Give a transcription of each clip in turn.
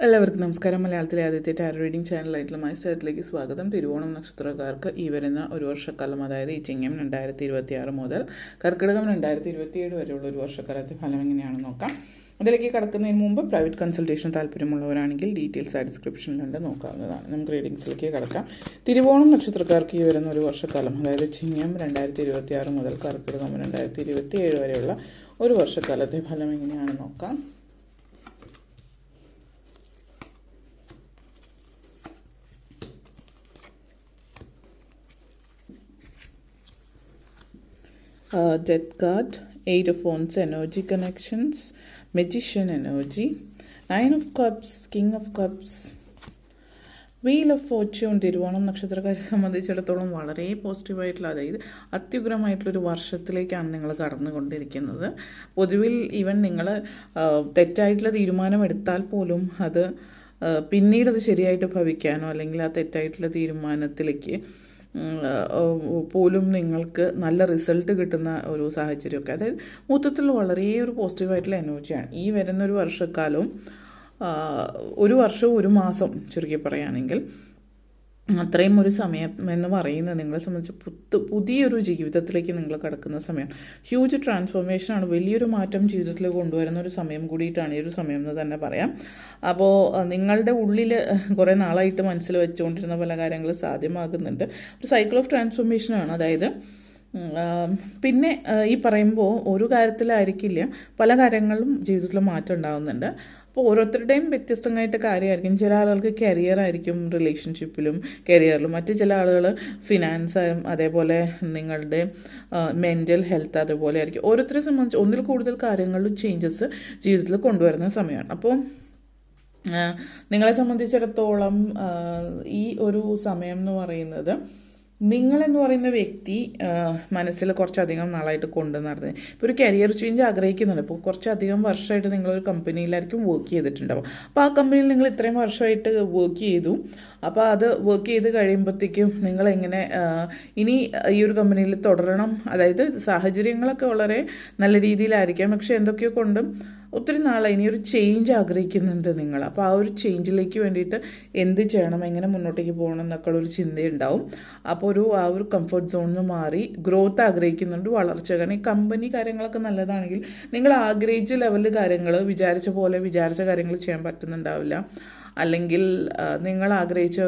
എല്ലാവർക്കും നമസ്കാരം. മലയാളത്തിലെ ആദ്യത്തെ ടാരോ റീഡിംഗ് ചാനലായിട്ടുള്ള മൈ സൈറ്റിലേക്ക് സ്വാഗതം. തിരുവോണം നക്ഷത്രക്കാർക്ക് ഈ വരുന്ന ഒരു വർഷക്കാലം, അതായത് ഈ ചിങ്ങം 2026 മുതൽ കർക്കിടകം 2027 വരെയുള്ള ഒരു വർഷക്കാലത്തെ ഫലം എങ്ങനെയാണെന്ന് നോക്കാം. അതിലേക്ക് കടക്കുന്നതിന് മുമ്പ് പ്രൈവറ്റ് കൺസൾട്ടേഷൻ താല്പര്യമുള്ളവരാണെങ്കിൽ ഡീറ്റെയിൽസ് ആ ഡിസ്ക്രിപ്ഷനിലുണ്ട്, നോക്കാവുന്നതാണ്. നമുക്ക് റീഡിങ്സിലേക്ക് കടക്കാം. തിരുവോണം നക്ഷത്രക്കാർക്ക് ഈ വരുന്ന ഒരു വർഷക്കാലം, അതായത് ചിങ്ങം 2026 മുതൽ കർക്കിടകം 2027 വരെയുള്ള ഒരു വർഷക്കാലത്തെ ഫലം എങ്ങനെയാണെന്ന് നോക്കാം. Death card, 8 of Wands energy connections, Magician energy, 9 of Cups, King of Cups, Wheel of Fortune. Thiruvonam നക്ഷത്രക്കാരെ സംബന്ധിച്ചിടത്തോളം വളരെ പോസിറ്റീവായിട്ടുള്ള, അതായത് അത്യുഗ്രമായിട്ടുള്ളൊരു വർഷത്തിലേക്കാണ് നിങ്ങൾ കടന്നുകൊണ്ടിരിക്കുന്നത്. പൊതുവിൽ ഈവൻ നിങ്ങൾ തെറ്റായിട്ടുള്ള തീരുമാനം എടുത്താൽ പോലും അത് പിന്നീട് അത് ശരിയായിട്ട് ഭവിക്കാനോ അല്ലെങ്കിൽ ആ തെറ്റായിട്ടുള്ള തീരുമാനത്തിലേക്ക് പോലും നിങ്ങൾക്ക് നല്ല റിസൾട്ട് കിട്ടുന്ന ഒരു സാഹചര്യമൊക്കെ, അതായത് മൊത്തത്തിൽ വളരെ ഒരു പോസിറ്റീവായിട്ടുള്ള എനർജിയാണ് ഈ വരുന്നൊരു വർഷക്കാലവും. ഒരു വർഷവും ഒരു മാസം ചുരുക്കി പറയുകയാണെങ്കിൽ അത്രയും ഒരു സമയം എന്ന് പറയുന്നത് നിങ്ങളെ സംബന്ധിച്ച് പുതിയൊരു ജീവിതത്തിലേക്ക് നിങ്ങൾ കടക്കുന്ന സമയമാണ്. ഹ്യൂജ് ട്രാൻസ്ഫോർമേഷനാണ്, വലിയൊരു മാറ്റം ജീവിതത്തിൽ കൊണ്ടുവരുന്ന ഒരു സമയം കൂടിയിട്ടാണ് ഈ ഒരു സമയം എന്ന് തന്നെ പറയാം. അപ്പോൾ നിങ്ങളുടെ ഉള്ളിൽ കുറേ നാളായിട്ട് മനസ്സിൽ വെച്ചുകൊണ്ടിരുന്ന പല കാര്യങ്ങൾ സാധ്യമാകുന്നുണ്ട്. ഒരു സൈക്കിൾ ഓഫ് ട്രാൻസ്ഫോർമേഷനാണ്. അതായത് പിന്നെ ഈ പറയുമ്പോൾ ഒരു കാര്യത്തിലായിരിക്കില്ല, പല കാര്യങ്ങളും ജീവിതത്തിൽ മാറ്റം ഉണ്ടാകുന്നുണ്ട്. അപ്പോൾ ഓരോരുത്തരുടെയും വ്യത്യസ്തമായിട്ട് കാര്യമായിരിക്കും. ചില ആളുകൾക്ക് കരിയർ ആയിരിക്കും റിലേഷൻഷിപ്പിലും കരിയറിലും, മറ്റ് ചില ആളുകൾ ഫിനാൻസായും അതേപോലെ നിങ്ങളുടെ മെൻ്റൽ ഹെൽത്ത് അതേപോലെ ആയിരിക്കും. ഓരോരുത്തരെ സംബന്ധിച്ച് ഒന്നിൽ കൂടുതൽ കാര്യങ്ങളിലും ചേഞ്ചസ് ജീവിതത്തിൽ കൊണ്ടുവരുന്ന സമയമാണ്. അപ്പോൾ നിങ്ങളെ സംബന്ധിച്ചിടത്തോളം ഈ ഒരു സമയം എന്ന് പറയുന്നത് നിങ്ങളെന്ന് പറയുന്ന വ്യക്തി മനസ്സിൽ കുറച്ചധികം നാളായിട്ട് കൊണ്ടു നടന്നത്, ഇപ്പോൾ ഒരു കരിയർ ചേഞ്ച് ആഗ്രഹിക്കുന്നുണ്ട്. ഇപ്പോൾ കുറച്ചധികം വർഷമായിട്ട് നിങ്ങളൊരു കമ്പനിയിലായിരിക്കും വർക്ക് ചെയ്തിട്ടുണ്ടാവും. അപ്പോൾ ആ കമ്പനിയിൽ നിങ്ങൾ ഇത്രയും വർഷമായിട്ട് വർക്ക് ചെയ്തു. അപ്പോൾ അത് വർക്ക് ചെയ്ത് കഴിയുമ്പോഴത്തേക്കും നിങ്ങളെങ്ങനെ ഇനി ഈ ഒരു കമ്പനിയിൽ തുടരണം, അതായത് സാഹചര്യങ്ങളൊക്കെ വളരെ നല്ല രീതിയിലായിരിക്കാം, പക്ഷേ എന്തൊക്കെയോ കൊണ്ടും ഒത്തിരി നാളായി ഇനിയൊരു ചേഞ്ച് ആഗ്രഹിക്കുന്നുണ്ട് നിങ്ങൾ. അപ്പോൾ ആ ഒരു ചേഞ്ചിലേക്ക് വേണ്ടിയിട്ട് എന്ത് ചെയ്യണം, എങ്ങനെ മുന്നോട്ടേക്ക് പോകണം എന്നൊക്കെ ഒരു ചിന്തയുണ്ടാവും. അപ്പോൾ ആ ഒരു കംഫർട്ട് സോണിൽ നിന്ന് മാറി ഗ്രോത്ത് ആഗ്രഹിക്കുന്നുണ്ട്, വളർച്ച. കാരണം ഈ കമ്പനി കാര്യങ്ങളൊക്കെ നല്ലതാണെങ്കിൽ നിങ്ങൾ ആഗ്രഹിച്ച ലെവലിൽ കാര്യങ്ങൾ വിചാരിച്ച കാര്യങ്ങൾ ചെയ്യാൻ പറ്റുന്നുണ്ടാവില്ല. അല്ലെങ്കിൽ നിങ്ങൾ ആഗ്രഹിച്ച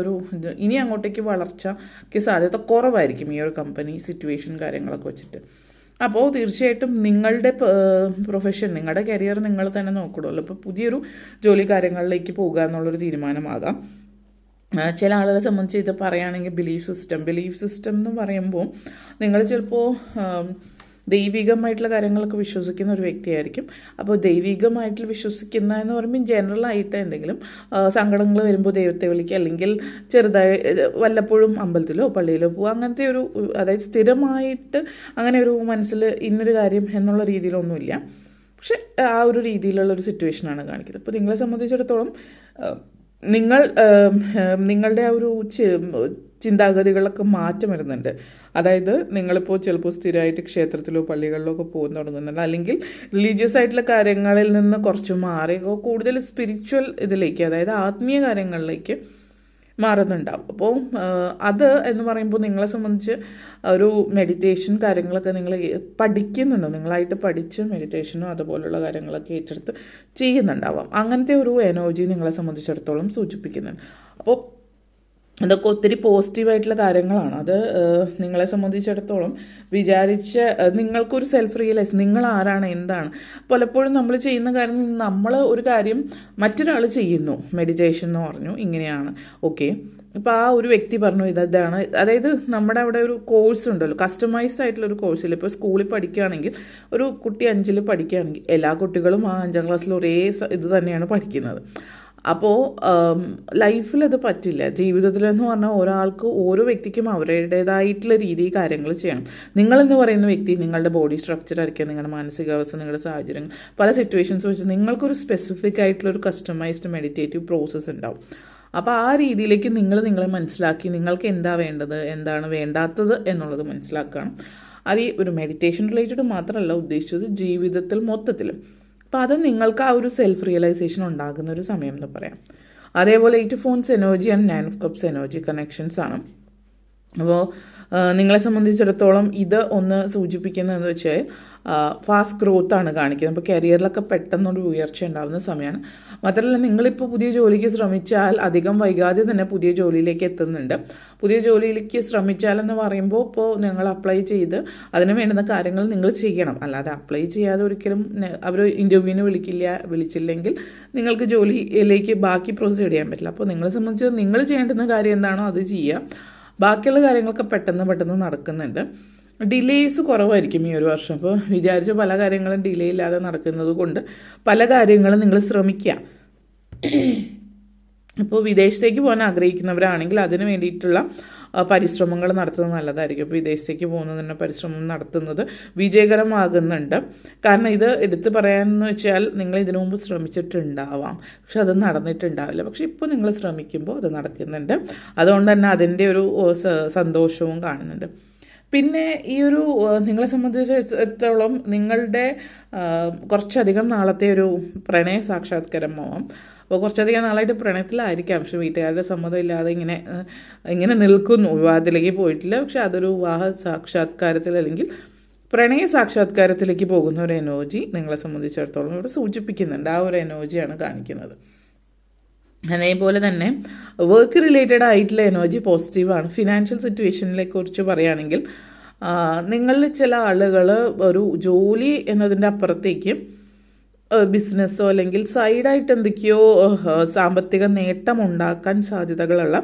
ഇനി അങ്ങോട്ടേക്ക് വളർച്ചയ്ക്ക് സാധ്യത കുറവായിരിക്കും ഈ ഒരു കമ്പനി സിറ്റുവേഷൻ കാര്യങ്ങളൊക്കെ വെച്ചിട്ട്. അപ്പോൾ തീർച്ചയായിട്ടും നിങ്ങളുടെ പ്രൊഫഷൻ, നിങ്ങളുടെ കരിയർ നിങ്ങൾ തന്നെ നോക്കണമല്ലോ. അപ്പോൾ പുതിയൊരു ജോലി കാര്യങ്ങളിലേക്ക് പോകുക എന്നുള്ളൊരു തീരുമാനമാകാം. ചില ആളുകളെ സംബന്ധിച്ച് ഇത് പറയുകയാണെങ്കിൽ ബിലീഫ് സിസ്റ്റം എന്ന് പറയുമ്പോൾ നിങ്ങൾ ചിലപ്പോൾ ദൈവികമായിട്ടുള്ള കാര്യങ്ങളൊക്കെ വിശ്വസിക്കുന്ന ഒരു വ്യക്തിയായിരിക്കും. അപ്പോൾ ദൈവികമായിട്ട് വിശ്വസിക്കുന്ന എന്ന് പറയുമ്പോൾ ജനറലായിട്ട് എന്തെങ്കിലും സങ്കടങ്ങൾ വരുമ്പോൾ ദൈവത്തെ വിളിക്കുക, അല്ലെങ്കിൽ ചെറുതായി വല്ലപ്പോഴും അമ്പലത്തിലോ പള്ളിയിലോ പോകുക, അങ്ങനത്തെ അതായത് സ്ഥിരമായിട്ട് അങ്ങനെ ഒരു മനസ്സിൽ ഇന്നൊരു കാര്യം എന്നുള്ള രീതിയിലൊന്നുമില്ല. പക്ഷെ ആ ഒരു രീതിയിലുള്ള ഒരു സിറ്റുവേഷനാണ് കാണിക്കുന്നത്. അപ്പോൾ നിങ്ങളെ സംബന്ധിച്ചിടത്തോളം നിങ്ങളുടെ ആ ഒരു ചിന്താഗതികളൊക്കെ മാറ്റം വരുന്നുണ്ട്. അതായത് നിങ്ങളിപ്പോൾ ചിലപ്പോൾ സ്ഥിരമായിട്ട് ക്ഷേത്രത്തിലോ പള്ളികളിലോ ഒക്കെ പോകുന്ന തുടങ്ങുന്നുണ്ട്, അല്ലെങ്കിൽ റിലീജിയസ് ആയിട്ടുള്ള കാര്യങ്ങളിൽ നിന്ന് കുറച്ച് മാറി കൂടുതൽ സ്പിരിച്വൽ ഇതിലേക്ക്, അതായത് ആത്മീയ കാര്യങ്ങളിലേക്ക് മാറുന്നുണ്ടാവും. അപ്പോൾ അത് എന്ന് പറയുമ്പോൾ നിങ്ങളെ സംബന്ധിച്ച് ഒരു മെഡിറ്റേഷൻ കാര്യങ്ങളൊക്കെ നിങ്ങൾ പഠിക്കുന്നുണ്ടോ, നിങ്ങളായിട്ട് പഠിച്ച് മെഡിറ്റേഷനോ അതുപോലുള്ള കാര്യങ്ങളൊക്കെ ഏറ്റെടുത്ത് ചെയ്യുന്നുണ്ടാവാം. അങ്ങനത്തെ ഒരു എനർജി നിങ്ങളെ സംബന്ധിച്ചിടത്തോളം സൂചിപ്പിക്കുന്നുണ്ട്. അപ്പോൾ അതൊക്കെ ഒത്തിരി പോസിറ്റീവായിട്ടുള്ള കാര്യങ്ങളാണ്. അത് നിങ്ങളെ സംബന്ധിച്ചിടത്തോളം നിങ്ങൾക്കൊരു സെൽഫ് റിയലൈസ്, നിങ്ങൾ ആരാണ്, എന്താണ്. പലപ്പോഴും നമ്മൾ ചെയ്യുന്ന കാര്യം, നമ്മൾ ഒരു കാര്യം മറ്റൊരാൾ ചെയ്യുന്നു, മെഡിറ്റേഷൻ എന്ന് പറഞ്ഞു ഇങ്ങനെയാണ്, ഓക്കെ, ഇപ്പോൾ ആ ഒരു വ്യക്തി പറഞ്ഞു ഇതാണ്. അതായത് നമ്മുടെ അവിടെ ഒരു കോഴ്സ് ഉണ്ടല്ലോ, കസ്റ്റമൈസ്ഡ് ആയിട്ടുള്ളൊരു കോഴ്സില്ല. ഇപ്പോൾ സ്കൂളിൽ പഠിക്കുകയാണെങ്കിൽ ഒരു കുട്ടി 5ൽ പഠിക്കുകയാണെങ്കിൽ എല്ലാ കുട്ടികളും ആ 5ാം ക്ലാസ്സിൽ ഒരേ ഇത് തന്നെയാണ് പഠിക്കുന്നത്. അപ്പോൾ ലൈഫിൽ അത് പറ്റില്ല. ജീവിതത്തിലെന്ന് പറഞ്ഞാൽ ഓരോ വ്യക്തിക്കും അവരുടേതായിട്ടുള്ള രീതിയിൽ കാര്യങ്ങൾ ചെയ്യണം. നിങ്ങളെന്ന് പറയുന്ന വ്യക്തി, നിങ്ങളുടെ ബോഡി സ്ട്രക്ചർ ആയിരിക്കാം, നിങ്ങളുടെ മാനസികാവസ്ഥ, നിങ്ങളുടെ സാഹചര്യങ്ങൾ, പല സിറ്റുവേഷൻസ് വെച്ച് നിങ്ങൾക്കൊരു സ്പെസിഫിക് ആയിട്ടുള്ളൊരു കസ്റ്റമൈസ്ഡ് മെഡിറ്റേറ്റീവ് പ്രോസസ്സ് ഉണ്ടാവും. അപ്പോൾ ആ രീതിയിലേക്ക് നിങ്ങളെ മനസ്സിലാക്കി നിങ്ങൾക്ക് എന്താ വേണ്ടത്, എന്താണ് വേണ്ടാത്തത് എന്നുള്ളത് മനസ്സിലാക്കണം. അത് ഈ ഒരു മെഡിറ്റേഷൻ റിലേറ്റഡ് മാത്രമല്ല ഉദ്ദേശിച്ചത്, ജീവിതത്തിൽ മൊത്തത്തിൽ അപ്പോൾ അത് നിങ്ങൾക്ക് ആ ഒരു സെൽഫ് റിയലൈസേഷൻ ഉണ്ടാകുന്ന ഒരു സമയം എന്ന് പറയാം. അതേപോലെ 8 of phones energy and 9 of cups energy connections ആണ്. അപ്പോൾ നിങ്ങളെ സംബന്ധിച്ചിടത്തോളം ഇത് ഒന്ന് സൂചിപ്പിക്കുന്നതെന്ന് വെച്ചാൽ ഫാസ്റ്റ് ഗ്രോത്ത് ആണ് കാണിക്കുന്നത്. അപ്പോൾ കരിയറിലൊക്കെ പെട്ടെന്നൊരു ഉയർച്ച ഉണ്ടാകുന്ന സമയമാണ്. മാത്രമല്ല നിങ്ങളിപ്പോൾ പുതിയ ജോലിക്ക് ശ്രമിച്ചാൽ അധികം വൈകാതെ തന്നെ പുതിയ ജോലിയിലേക്ക് എത്തുന്നുണ്ട്. പുതിയ ജോലിയിലേക്ക് ശ്രമിച്ചാലെന്ന് പറയുമ്പോൾ ഇപ്പോൾ നിങ്ങൾ അപ്ലൈ ചെയ്ത് അതിന് വേണ്ടുന്ന കാര്യങ്ങൾ നിങ്ങൾ ചെയ്യണം. അല്ലാതെ അപ്ലൈ ചെയ്യാതെ ഒരിക്കലും അവർ ഇൻ്റർവ്യൂവിന് വിളിച്ചില്ലെങ്കിൽ നിങ്ങൾക്ക് ജോലിയിലേക്ക് ബാക്കി പ്രൊസീഡ് ചെയ്യാൻ പറ്റില്ല. അപ്പോൾ നിങ്ങളെ സംബന്ധിച്ച് നിങ്ങൾ ചെയ്യേണ്ടുന്ന കാര്യം എന്താണോ അത് ചെയ്യുക. ബാക്കിയുള്ള കാര്യങ്ങളൊക്കെ പെട്ടെന്ന് നടക്കുന്നുണ്ട്. ഡിലേസ് കുറവായിരിക്കും ഈ ഒരു വർഷം. അപ്പോൾ വിചാരിച്ച പല കാര്യങ്ങളും ഡിലേ ഇല്ലാതെ നടക്കുന്നത് കൊണ്ട് പല കാര്യങ്ങളും നിങ്ങൾ ശ്രമിക്കുക. അപ്പോൾ വിദേശത്തേക്ക് പോകാൻ ആഗ്രഹിക്കുന്നവരാണെങ്കിൽ അതിന് വേണ്ടിയിട്ടുള്ള പരിശ്രമങ്ങൾ നടത്തുന്നത് നല്ലതായിരിക്കും. അപ്പോൾ വിദേശത്തേക്ക് പോകുന്നതിന് പരിശ്രമം നടത്തുന്നത് വിജയകരമാകുന്നുണ്ട്. കാരണം ഇത് എടുത്തു പറയാമെന്ന് വെച്ചാൽ നിങ്ങൾ ഇതിനു മുമ്പ് ശ്രമിച്ചിട്ടുണ്ടാവാം, പക്ഷെ അത് നടന്നിട്ടുണ്ടാവില്ല. പക്ഷെ ഇപ്പോൾ നിങ്ങൾ ശ്രമിക്കുമ്പോൾ അത് നടക്കുന്നുണ്ട്. അതുകൊണ്ട് തന്നെ അതിൻ്റെ ഒരു സന്തോഷവും കാണുന്നുണ്ട്. പിന്നെ ഈ ഒരു നിങ്ങളെ സംബന്ധിച്ചിടത്തോളം നിങ്ങളുടെ കുറച്ചധികം നാളത്തെ ഒരു പ്രണയ സാക്ഷാത്കാരമാവാം. അപ്പോൾ കുറച്ചധികം നാളായിട്ട് പ്രണയത്തിലായിരിക്കാം, പക്ഷെ വീട്ടുകാരുടെ സമ്മതം ഇല്ലാതെ ഇങ്ങനെ നിൽക്കുന്നു, വിവാഹത്തിലേക്ക് പോയിട്ടില്ല. പക്ഷെ അതൊരു വിവാഹ സാക്ഷാത്കാരത്തിൽ അല്ലെങ്കിൽ പ്രണയ സാക്ഷാത്കാരത്തിലേക്ക് പോകുന്ന ഒരു എനർജി നിങ്ങളെ സംബന്ധിച്ചിടത്തോളം ഇവിടെ സൂചിപ്പിക്കുന്നുണ്ട്. ആ ഒരു എനർജിയാണ് കാണിക്കുന്നത്. അതേപോലെ തന്നെ വർക്ക് റിലേറ്റഡ് ആയിട്ടുള്ള എനർജി പോസിറ്റീവാണ്. ഫിനാൻഷ്യൽ സിറ്റുവേഷനിലെ കുറിച്ച് പറയുകയാണെങ്കിൽ നിങ്ങളിൽ ചില ആളുകൾ ഒരു ജോലി എന്നതിൻ്റെ അപ്പുറത്തേക്ക് ബിസിനസ്സോ അല്ലെങ്കിൽ സൈഡായിട്ട് എന്തൊക്കെയോ സാമ്പത്തിക നേട്ടം ഉണ്ടാക്കാൻ സാധ്യതകളുള്ള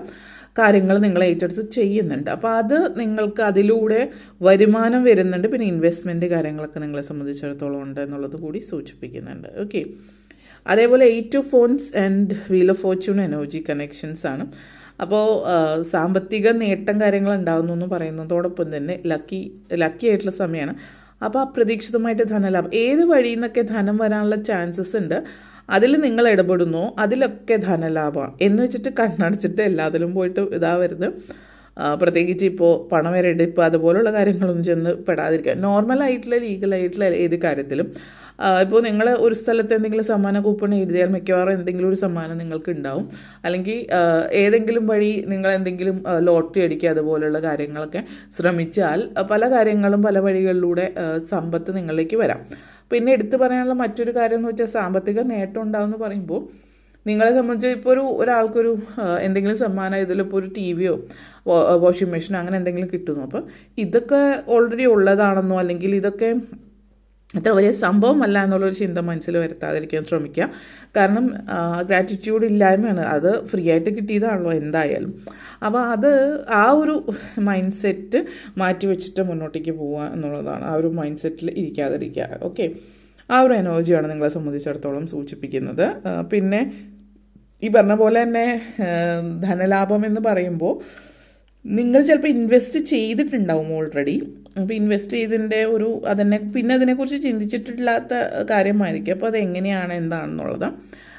കാര്യങ്ങൾ നിങ്ങൾ ഏറ്റെടുത്ത് ചെയ്യുന്നുണ്ട്. അപ്പോൾ അത് നിങ്ങൾക്ക് അതിലൂടെ വരുമാനം വരുന്നുണ്ട്. പിന്നെ ഇൻവെസ്റ്റ്മെൻറ്റ് കാര്യങ്ങളൊക്കെ നിങ്ങളെ സംബന്ധിച്ചിടത്തോളം ഉണ്ട് എന്നുള്ളത് കൂടി സൂചിപ്പിക്കുന്നുണ്ട്. ഓക്കെ. അതേപോലെ 8 of phones and wheel of Fortune energy connections ആണ്. അപ്പോൾ സാമ്പത്തിക നേട്ടം കാര്യങ്ങൾ ഉണ്ടാകുന്നു എന്ന് പറയുന്നതോടൊപ്പം തന്നെ ലക്കി ആയിട്ടുള്ള സമയമാണ്. അപ്പോൾ അപ്രതീക്ഷിതമായിട്ട് ധനലാഭം, ഏത് വഴിയിൽ നിന്നൊക്കെ ധനം വരാനുള്ള ചാൻസസ് ഉണ്ട്, അതിൽ നിങ്ങൾ ഇടപെടുന്നു, അതിലൊക്കെ ധനലാഭം എന്ന് വെച്ചിട്ട് കണ്ണടച്ചിട്ട് എല്ലാത്തിലും പോയിട്ട് ഇതാവരുത്. പ്രത്യേകിച്ച് ഇപ്പോൾ പണമെടുപ്പ് അതുപോലുള്ള കാര്യങ്ങളൊന്നും ചെന്ന് പെടാതിരിക്കുക. നോർമലായിട്ടുള്ള ലീഗലായിട്ടുള്ള ഏത് കാര്യത്തിലും ഇപ്പോൾ നിങ്ങൾ ഒരു സ്ഥലത്ത് എന്തെങ്കിലും സമ്മാന കൂപ്പൺ എഴുതിയാൽ മിക്കവാറും എന്തെങ്കിലും ഒരു സമ്മാനം നിങ്ങൾക്ക് ഉണ്ടാവും. അല്ലെങ്കിൽ ഏതെങ്കിലും വഴി നിങ്ങൾ എന്തെങ്കിലും ലോട്ടറി അടിക്കുക അതുപോലുള്ള കാര്യങ്ങളൊക്കെ ശ്രമിച്ചാൽ പല കാര്യങ്ങളും പല വഴികളിലൂടെ സമ്പത്ത് നിങ്ങളിലേക്ക് വരാം. പിന്നെ എടുത്തു പറയാനുള്ള മറ്റൊരു കാര്യം എന്ന് വെച്ചാൽ സാമ്പത്തിക നേട്ടം ഉണ്ടാവുമെന്ന് പറയുമ്പോൾ നിങ്ങളെ സംബന്ധിച്ച് ഇപ്പോൾ ഒരാൾക്കൊരു എന്തെങ്കിലും സമ്മാനം ഇതിലിപ്പോൾ ഒരു ടിവിയോ വാഷിംഗ് മെഷീനോ അങ്ങനെ എന്തെങ്കിലും കിട്ടുന്നു. അപ്പോൾ ഇതൊക്കെ ഓൾറെഡി ഉള്ളതാണെന്നോ അല്ലെങ്കിൽ ഇതൊക്കെ അത്ര വലിയ സംഭവമല്ല എന്നുള്ളൊരു ചിന്ത മനസ്സിൽ വരുത്താതിരിക്കാൻ ശ്രമിക്കുക. കാരണം ഗ്രാറ്റിറ്റ്യൂഡ് ഇല്ലായ്മയാണ്, അത് ഫ്രീ ആയിട്ട് കിട്ടിയതാണല്ലോ എന്തായാലും. അപ്പോൾ അത് ആ ഒരു മൈൻഡ് സെറ്റ് മാറ്റി വെച്ചിട്ട് മുന്നോട്ടേക്ക് പോവുക എന്നുള്ളതാണ്. ആ ഒരു മൈൻഡ് സെറ്റിൽ ഇരിക്കാതിരിക്കുക. ഓക്കെ. ആ ഒരു എനർജിയാണ് നിങ്ങളെ സംബന്ധിച്ചിടത്തോളം സൂചിപ്പിക്കുന്നത്. പിന്നെ ഈ പറഞ്ഞ പോലെ തന്നെ ധനലാഭം എന്ന് പറയുമ്പോൾ നിങ്ങൾ ചിലപ്പോൾ ഇൻവെസ്റ്റ് ചെയ്തിട്ടുണ്ടാവും ഓൾറെഡി. അപ്പോൾ ഇൻവെസ്റ്റ് ചെയ്തതിൻ്റെ പിന്നെ അതിനെക്കുറിച്ച് ചിന്തിച്ചിട്ടില്ലാത്ത കാര്യമായിരിക്കും. അപ്പോൾ അതെങ്ങനെയാണ് എന്താണെന്നുള്ളത്.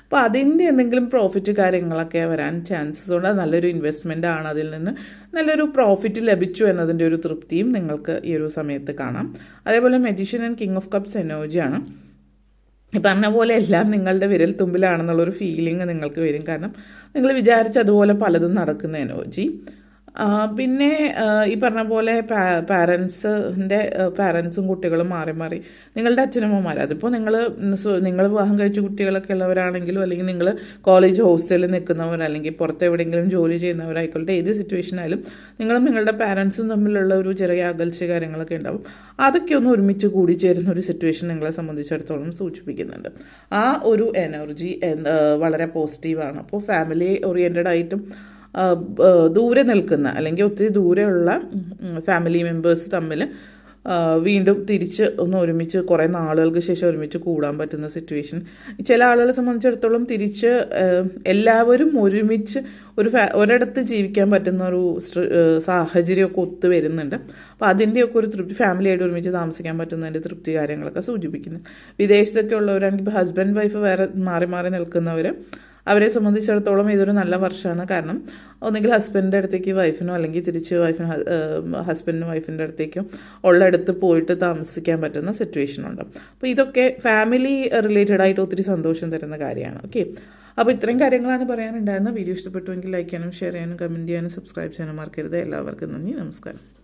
അപ്പോൾ അതിൻ്റെ എന്തെങ്കിലും പ്രോഫിറ്റ് കാര്യങ്ങളൊക്കെ വരാൻ ചാൻസസ് ഉണ്ട്. നല്ലൊരു ഇൻവെസ്റ്റ്മെൻ്റ് ആണ്, അതിൽ നിന്ന് നല്ലൊരു പ്രോഫിറ്റ് ലഭിച്ചു എന്നതിൻ്റെ ഒരു തൃപ്തിയും നിങ്ങൾക്ക് ഈ ഒരു സമയത്ത് കാണാം. അതേപോലെ magician and king of cups എനർജിയാണ്. ഈ പറഞ്ഞ പോലെ എല്ലാം നിങ്ങളുടെ വിരൽ തുമ്പിലാണെന്നുള്ളൊരു ഫീലിംഗ് നിങ്ങൾക്ക് വരും. കാരണം നിങ്ങൾ വിചാരിച്ചതുപോലെ പലതും നടക്കുന്ന എനർജി. പിന്നെ ഈ പറഞ്ഞ പോലെ പാരൻസും കുട്ടികളും മാറി മാറി നിങ്ങളുടെ അച്ഛനമ്മമാർ, അതിപ്പോൾ നിങ്ങൾ വിവാഹം കഴിച്ച കുട്ടികളൊക്കെ ഉള്ളവരാണെങ്കിലും അല്ലെങ്കിൽ നിങ്ങൾ കോളേജ് ഹോസ്റ്റലിൽ നിൽക്കുന്നവർ അല്ലെങ്കിൽ പുറത്ത് എവിടെയെങ്കിലും ജോലി ചെയ്യുന്നവരായിക്കോട്ടെ, ഏത് സിറ്റുവേഷനായാലും നിങ്ങളും നിങ്ങളുടെ പാരൻസും തമ്മിലുള്ള ഒരു ചെറിയ അകൽച്ച കാര്യങ്ങളൊക്കെ ഉണ്ടാവും. അതൊക്കെ ഒന്ന് ഒരുമിച്ച് കൂടിച്ചേരുന്ന ഒരു സിറ്റുവേഷൻ നിങ്ങളെ സംബന്ധിച്ചിടത്തോളം സൂചിപ്പിക്കുന്നുണ്ട്. ആ ഒരു എനർജി വളരെ പോസിറ്റീവാണ്. അപ്പോൾ ഫാമിലി ഓറിയൻറ്റഡ് ആയിട്ടും ദൂരെ നിൽക്കുന്ന അല്ലെങ്കിൽ ഒത്തിരി ദൂരെയുള്ള ഫാമിലി മെമ്പേഴ്സ് തമ്മിൽ വീണ്ടും തിരിച്ച് ഒന്ന് ഒരുമിച്ച് കുറേ നാളുകൾക്ക് ശേഷം ഒരുമിച്ച് കൂടാൻ പറ്റുന്ന സിറ്റുവേഷൻ. ചില ആളുകളെ സംബന്ധിച്ചിടത്തോളം തിരിച്ച് എല്ലാവരും ഒരുമിച്ച് ഒരിടത്ത് ജീവിക്കാൻ പറ്റുന്ന ഒരു സാഹചര്യമൊക്കെ ഒത്തു വരുന്നുണ്ട്. അപ്പോൾ അതിൻ്റെയൊക്കെ ഒരു തൃപ്തി, ഫാമിലിയായിട്ട് ഒരുമിച്ച് താമസിക്കാൻ പറ്റുന്നതിൻ്റെ തൃപ്തി കാര്യങ്ങളൊക്കെ സൂചിപ്പിക്കുന്നു. വിദേശത്തൊക്കെ ഉള്ളവരാണെങ്കിൽ ഇപ്പോൾ ഹസ്ബൻഡ് വൈഫ് വേറെ മാറി മാറി നിൽക്കുന്നവർ അവരെ സംബന്ധിച്ചിടത്തോളം ഇതൊരു നല്ല വർഷമാണ്. കാരണം ഒന്നുകിൽ ഹസ്ബൻഡിൻ്റെ അടുത്തേക്ക് വൈഫിനോ അല്ലെങ്കിൽ തിരിച്ച് ഹസ്ബൻഡിനും വൈഫിൻ്റെ അടുത്തേക്കും ഉള്ളയിടത്ത് പോയിട്ട് താമസിക്കാൻ പറ്റുന്ന സിറ്റുവേഷൻ ഉണ്ട്. അപ്പോൾ ഇതൊക്കെ ഫാമിലി റിലേറ്റഡ് ആയിട്ട് ഒത്തിരി സന്തോഷം തരുന്ന കാര്യമാണ്. ഓക്കെ, അപ്പോൾ ഇത്രയും കാര്യങ്ങളാണ് പറയാനുണ്ടായിരുന്നത്. വീഡിയോ ഇഷ്ടപ്പെട്ടുവെങ്കിൽ ലൈക്ക് ചെയ്യാനും ഷെയർ ചെയ്യാനും കമൻറ്റ് ചെയ്യാനും സബ്സ്ക്രൈബ് ചെയ്യാനും മറക്കരുത്. എല്ലാവർക്കും നന്ദി, നമസ്കാരം.